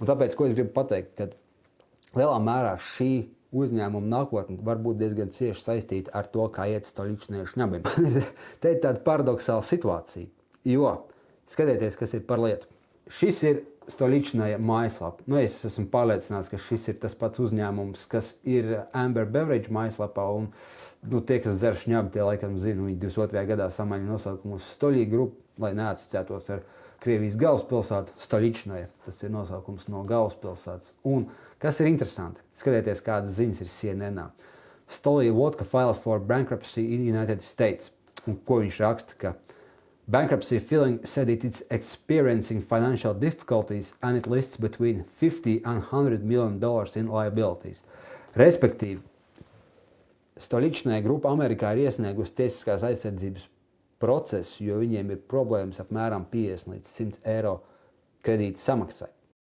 Un tāpēc, ko es gribu pateikt, ka lielā mērā šī uzņēmuma nākotne var būt diezgan cieši saistīta ar to, kā iet Stoličnai šņabim. Te ir tāda paradoxāla situācija, jo skatieties, kas ir par lietu. Šis ir Stoličnai mājaslapa. Es esmu pārliecināts, ka šis ir tas pats uzņēmums, kas ir Amber Beverage mājaslapā. Un, tie, kas dzer šņabi, tie laikam zina, viņi 22. gadā samaina nosaukumu uz Stoļī grupu, lai neasociētos ar Krievijas galvaspilsētu Stoličnai. Tas ir nosaukums no galvaspilsētas. Un kas ir interesanti? Skatieties, kādas ziņas ir CNN. Stoļī Vodka files for bankruptcy in United States. Un ko viņš raksta, ka bankruptcy filing said it is experiencing financial difficulties and it lists between $50 and $100 million in liabilities. Respektīvi, Stoličnai grupa Amerikā ir iesniegusi tiesiskās aizsardzības procesu, jo viņiem ir problēmas apmēram 50 līdz 100 eiro kredīta samaksai.